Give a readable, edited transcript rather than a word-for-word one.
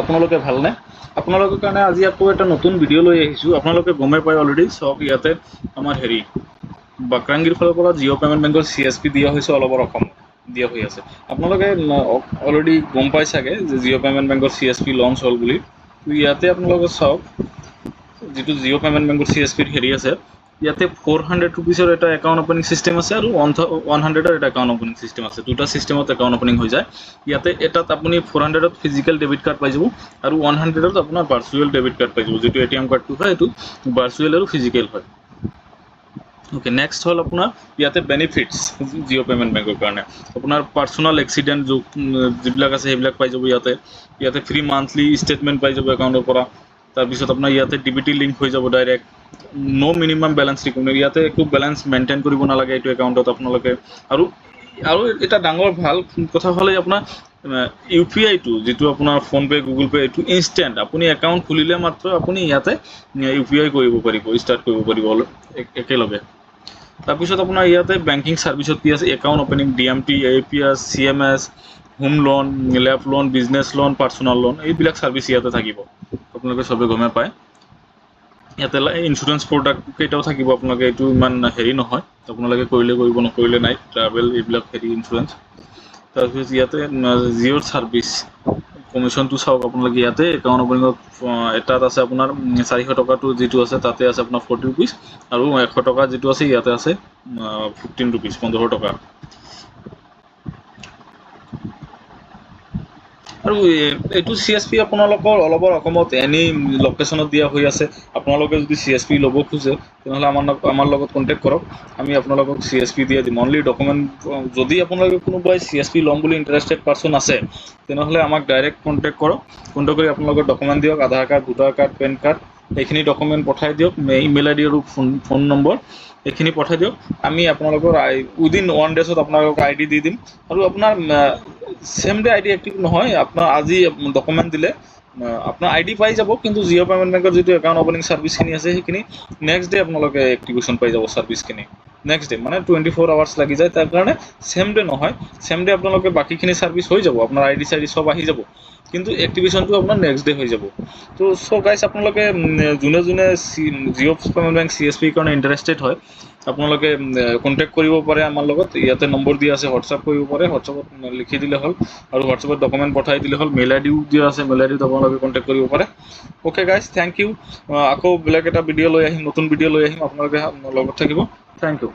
আপোনালোকে ভালনে? আপোনালোকৰ কাৰণে আজি আকৌ এটা নতুন ভিডিঅ' লৈ আহিছোঁ। আপোনালোকে গমেই পায় অলৰেডি। চাওক ইয়াতে আমাৰ বাক্ৰাংগীৰ ফালৰ পৰা জিঅ' পে'মেণ্ট বেংকৰ CSP দিয়া হৈছে অলপৰ অসমত দিয়া হৈ আছে। আপোনালোকে অলৰেডি গম পাই চাগে যে জিঅ' পে'মেণ্ট বেংকৰ CSP লঞ্চ হ'ল বুলি। ইয়াতে আপোনালোকে চাওক যিটো জিঅ' পে'মেণ্ট বেংকৰ CSPৰ আছে ইয়াতে 400 रुपीसर এটা একাউণ্ট ওপেনিং সিস্টেম আছে আৰু 100 এটা একাউণ্ট ওপেনিং সিস্টেম আছে। দুটা সিস্টেমত একাউণ্ট ওপেনিং হৈ যায়। ইয়াতে এটাত আপুনি 400ত ফিজিক্যাল ডেবিট কাৰ্ড পাই যাব আৰু 100ত আপোনাৰ ভাৰ্চুৱেল ডেবিট কাৰ্ড পাই যাব। যেটো ATM কাৰ্ডটো হয় এটো ভাৰ্চুৱেল আৰু ফিজিক্যাল হয়। ওকে, নেক্সট হল আপোনাৰ ইয়াতে বেনিফিটস জিঅ' পে'মেণ্ট বেংকৰ কাৰণে আপোনাৰ পাৰ্সোনাল এক্সিডেণ্ট যিবিলাক আছে সেইবিলাক পাই যাব। ইয়াতে ফ্ৰী মান্থলি ষ্টেটমেণ্ট পাই যাব একাউণ্টৰ পৰা। তাৰপিছত আপোনাৰ ইয়াতে DBT লিংক হৈ যাব ডাইৰেক্ট। নো মিনিমাম বেলেঞ্চ ৰিকুৱাৰমেণ্ট, ইয়াতে একো বেলেঞ্চ মেইনটেইন কৰিব নালাগে এইটো একাউণ্টত আপোনালোকে। আৰু এটা ডাঙৰ ভাল কথা হ'লে আপোনাৰ UPI-টো যিটো আপোনাৰ ফোনপে গুগল পে এইটো ইনষ্টেণ্ট। আপুনি একাউণ্ট খুলিলে মাত্ৰ আপুনি ইয়াতে UPI কৰিব পাৰিব, ষ্টাৰ্ট কৰিব পাৰিব একেলগে। তাৰপিছত আপোনাৰ ইয়াতে বেংকিং ছাৰ্ভিচত কি আছে, account opening, DMT, APS, CMS, home loan, লেপ loan, business loan, personal loan, এইবিলাক ছাৰ্ভিচ ইয়াতে থাকিব। আপোনালোকে চবে গমে পায়। ইয়াতে ইঞ্চুৰেঞ্চ প্ৰডাক্ট কেইটাও থাকিব। আপোনালোকে এইটো ইমান হেৰি নহয়, আপোনালোকে কৰিলে কৰিব নকৰিলে নাই, ট্ৰাভেল এইবিলাক ইঞ্চুৰেঞ্চ। তাৰপিছত ইয়াতে জিঅ'ৰ ছাৰ্ভিচ কমিশ্যনটো চাওক আপোনালোকে ইয়াতে একাউণ্ট ওপেনিঙত এটাত আছে আপোনাৰ 400 টকাটো যিটো আছে তাতে আছে আপোনাৰ 40 रुपीस আৰু 100 টকা যিটো আছে ইয়াতে আছে 15 रुपीस 15 টকা। আৰু এইটো CSP আপোনালোকৰ অলপৰ অসমত এনি লোকেশ্যনত দিয়া হৈ আছে। আপোনালোকে যদি CSP ল'ব খোজে তেনেহ'লে আমাৰ লগত কণ্টেক্ট কৰক। আমি আপোনালোকক CSP দিয়ে দিম। অনলি ডকুমেণ্ট যদি আপোনালোকে কোনোবাই CSP ল'ম বুলি ইণ্টাৰেষ্টেড পাৰ্চন আছে তেনেহ'লে আমাক ডাইৰেক্ট কণ্টেক্ট কৰক। কণ্টেক্ট কৰি আপোনালোকৰ ডকুমেণ্ট দিয়ক, Aadhaar card, voter card, pan card, এইখিনি ডকুমেণ্ট পঠাই দিয়ক। ইমেইল ID আৰু ফোন নম্বৰ এইখিনি পঠাই দিয়ক। আমি আপোনালোকৰ উইদিন 1 ডেজত আপোনালোকক ID দি দিম। আৰু আপোনাৰ চেম ডে ID এক্টিভ নহয়, আপোনাৰ আজি ডকুমেণ্ট দিলে আপোনাৰ ID পাই যাব, কিন্তু জিঅ' পে'মেণ্ট বেংকৰ যিটো একাউণ্ট ওপেনিং ছাৰ্ভিচখিনি আছে সেইখিনি নেক্সট ডে আপোনালোকে এক্টিভেশ্যন পাই যাব ছাৰ্ভিচখিনি। নেক্সট ডে মানে 24 আৱাৰ্ছ লাগি যায়। তাৰ কাৰণে চেম ডে নহয়, চেম ডে আপোনালোকে বাকীখিনি ছাৰ্ভিচ হৈ যাব, আপোনাৰ ID চাইডি চব আহি যাব, কিন্তু এক্টিভেশ্যনটো আপোনাৰ নেক্সট ডে হৈ যাব। তো গাইছ আপোনালোকে যোনে জিঅ' পে'মেণ্ট বেংক CSP কাৰণে ইণ্টাৰেষ্টেড হয় আপোনালোকে কণ্টেক্ট কৰিব পাৰে আমাৰ লগত। ইয়াতে নম্বৰ দিয়া আছে, হোৱাটছআপ কৰিব পাৰে, হোৱাটছআপত লিখি দিলে হ'ল আৰু হোৱাটছআপত ডকুমেণ্ট পঠাই দিলে হ'ল। মেইল IDও দিয়া আছে, মেইল IDত আপোনালোকে কণ্টেক্ট কৰিব পাৰে। অ'কে গাইছ, থেংক ইউ। আকৌ বেলেগ এটা ভিডিঅ' লৈ আহিম, নতুন ভিডিঅ' লৈ আহিম, আপোনালোকে লগত থাকিব। Thank U.